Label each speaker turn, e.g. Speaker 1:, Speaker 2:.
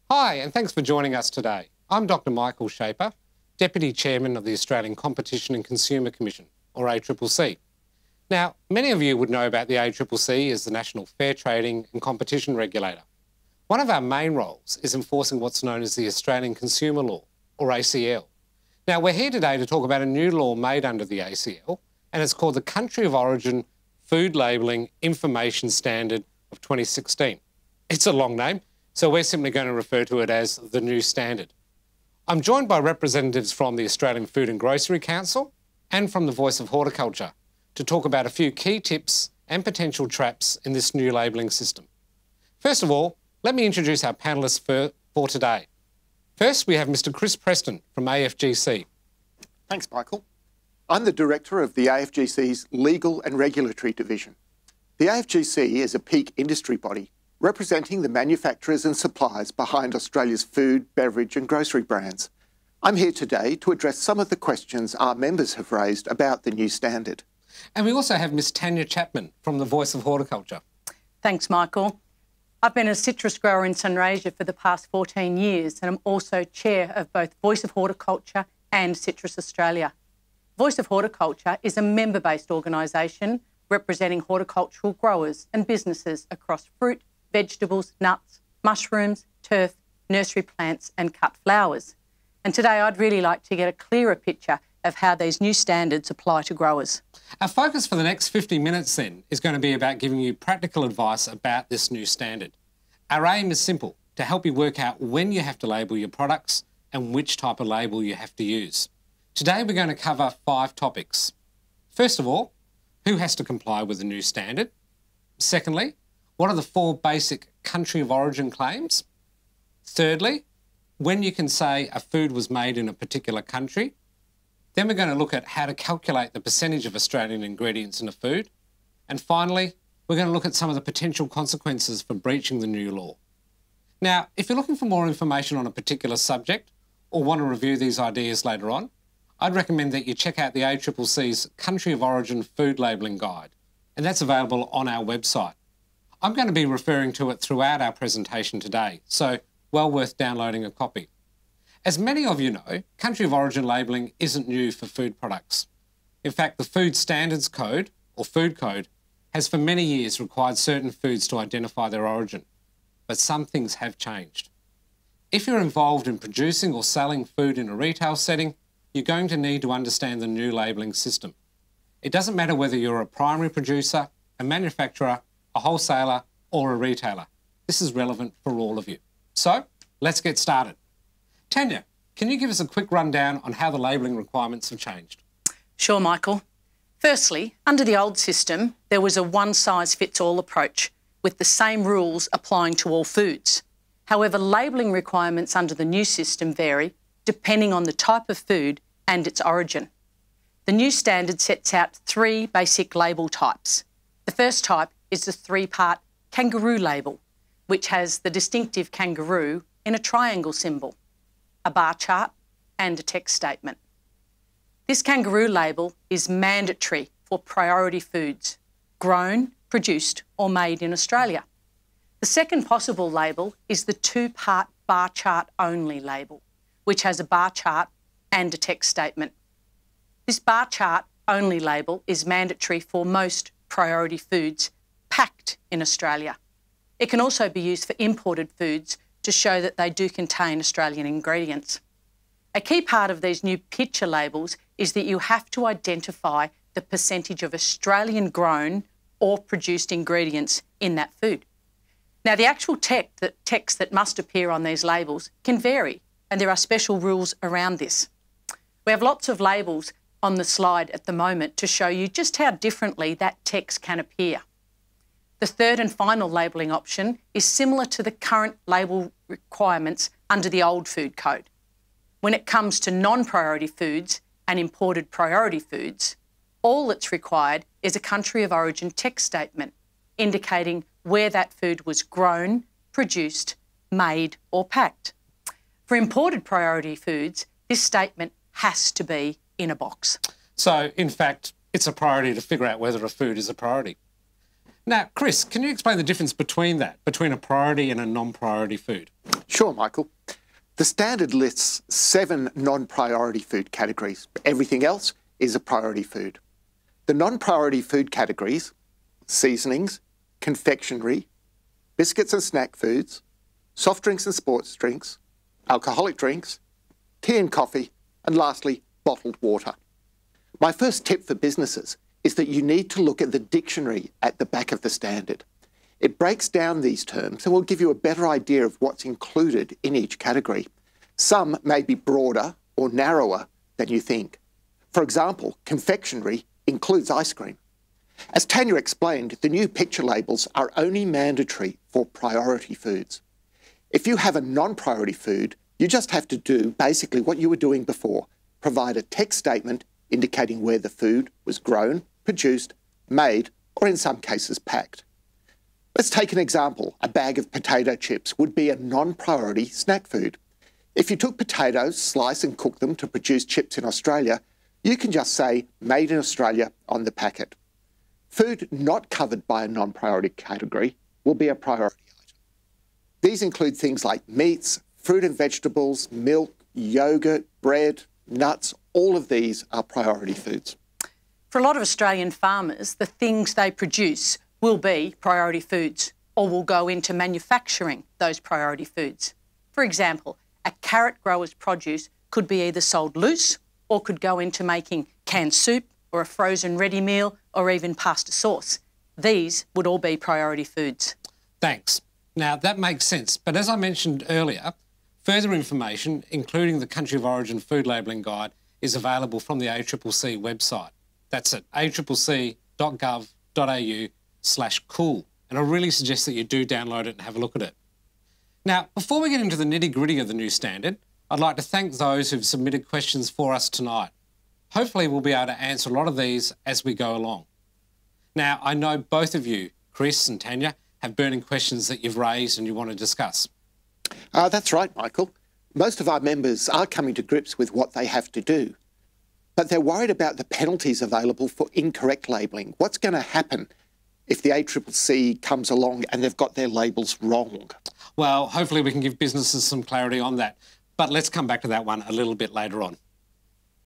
Speaker 1: Hi, and thanks for joining us today. I'm Dr. Michael Shaper, Deputy Chairman of the Australian Competition and Consumer Commission, or ACCC. Now, many of you would know about the ACCC as the National Fair Trading and Competition Regulator. One of our main roles is enforcing what's known as the Australian Consumer Law, or ACL. Now, we're here today to talk about a new law made under the ACL, and it's called the Country of Origin Food Labelling Information Standard of 2016. It's a long name, so we're simply going to refer to it as the new standard. I'm joined by representatives from the Australian Food and Grocery Council and from the Voice of Horticulture to talk about a few key tips and potential traps in this new labelling system. First of all, let me introduce our panellists for today. First, we have Mr. Chris Preston from AFGC.
Speaker 2: Thanks, Michael. I'm the Director of the AFGC's Legal and Regulatory Division. The AFGC is a peak industry body representing the manufacturers and suppliers behind Australia's food, beverage and grocery brands. I'm here today to address some of the questions our members have raised about the new standard.
Speaker 1: And we also have Ms. Tanya Chapman from the Voice of Horticulture.
Speaker 3: Thanks, Michael. I've been a citrus grower in Sunraysia for the past 14 years and I'm also chair of both Voice of Horticulture and Citrus Australia. Voice of Horticulture is a member-based organisation representing horticultural growers and businesses across fruit, vegetables, nuts, mushrooms, turf, nursery plants and cut flowers. And today I'd really like to get a clearer picture of how these new standards apply to growers.
Speaker 1: Our focus for the next 50 minutes then is going to be about giving you practical advice about this new standard. Our aim is simple, to help you work out when you have to label your products and which type of label you have to use. Today we're going to cover 5 topics. First of all, who has to comply with the new standard? Secondly, what are the 4 basic country of origin claims? Thirdly, when you can say a food was made in a particular country. Then we're going to look at how to calculate the percentage of Australian ingredients in a food. And finally, we're going to look at some of the potential consequences for breaching the new law. Now, if you're looking for more information on a particular subject or want to review these ideas later on, I'd recommend that you check out the ACCC's Country of Origin Food Labelling Guide, and that's available on our website. I'm going to be referring to it throughout our presentation today, so well worth downloading a copy. As many of you know, country of origin labelling isn't new for food products. In fact, the Food Standards Code, or Food Code, has for many years required certain foods to identify their origin. But some things have changed. If you're involved in producing or selling food in a retail setting, you're going to need to understand the new labelling system. It doesn't matter whether you're a primary producer, a manufacturer, a wholesaler, or a retailer. This is relevant for all of you. So, let's get started. Tanya, can you give us a quick rundown on how the labelling requirements have changed?
Speaker 3: Sure, Michael. Firstly, under the old system, there was a one-size-fits-all approach with the same rules applying to all foods. However, labelling requirements under the new system vary depending on the type of food and its origin. The new standard sets out 3 basic label types. The first type is the 3-part kangaroo label, which has the distinctive kangaroo in a triangle symbol, a bar chart and a text statement. This kangaroo label is mandatory for priority foods, grown, produced or made in Australia. The second possible label is the 2-part bar chart only label, which has a bar chart and a text statement. This bar chart only label is mandatory for most priority foods packed in Australia. It can also be used for imported foods to show that they do contain Australian ingredients. A key part of these new picture labels is that you have to identify the percentage of Australian grown or produced ingredients in that food. Now, the actual text that must appear on these labels can vary, and there are special rules around this. We have lots of labels on the slide at the moment to show you just how differently that text can appear. The third and final labelling option is similar to the current label requirements under the old food code. When it comes to non-priority foods and imported priority foods, all that's required is a country of origin text statement indicating where that food was grown, produced, made or packed. For imported priority foods, this statement has to be in a box.
Speaker 1: So, in fact, it's a priority to figure out whether a food is a priority. Now, Chris, can you explain the difference between a priority and a non-priority food?
Speaker 2: Sure, Michael. The standard lists 7 non-priority food categories. Everything else is a priority food. The non-priority food categories: seasonings, confectionery, biscuits and snack foods, soft drinks and sports drinks, alcoholic drinks, tea and coffee, and lastly, bottled water. My first tip for businesses is that you need to look at the dictionary at the back of the standard. It breaks down these terms and will give you a better idea of what's included in each category. Some may be broader or narrower than you think. For example, confectionery includes ice cream. As Tanya explained, the new picture labels are only mandatory for priority foods. If you have a non-priority food, you just have to do basically what you were doing before: provide a text statement indicating where the food was grown, produced, made, or in some cases packed. Let's take an example. A bag of potato chips would be a non-priority snack food. If you took potatoes, slice and cook them to produce chips in Australia, you can just say "Made in Australia" on the packet. Food not covered by a non-priority category will be a priority item. These include things like meats, fruit and vegetables, milk, yogurt, bread, nuts. All of these are priority foods.
Speaker 3: For a lot of Australian farmers, the things they produce will be priority foods or will go into manufacturing those priority foods. For example, a carrot grower's produce could be either sold loose or could go into making canned soup or a frozen ready meal or even pasta sauce. These would all be priority foods.
Speaker 1: Thanks. Now, that makes sense. But as I mentioned earlier, further information, including the Country of Origin Food Labelling Guide, is available from the ACCC website. That's at accc.gov.au/cool. And I really suggest that you do download it and have a look at it. Now, before we get into the nitty-gritty of the new standard, I'd like to thank those who've submitted questions for us tonight. Hopefully we'll be able to answer a lot of these as we go along. Now, I know both of you, Chris and Tanya, have burning questions that you've raised and you want to discuss.
Speaker 2: That's right, Michael. Most of our members are coming to grips with what they have to do, but they're worried about the penalties available for incorrect labelling. What's going to happen if the ACCC comes along and they've got their labels wrong?
Speaker 1: Well, hopefully we can give businesses some clarity on that, but let's come back to that one a little bit later on.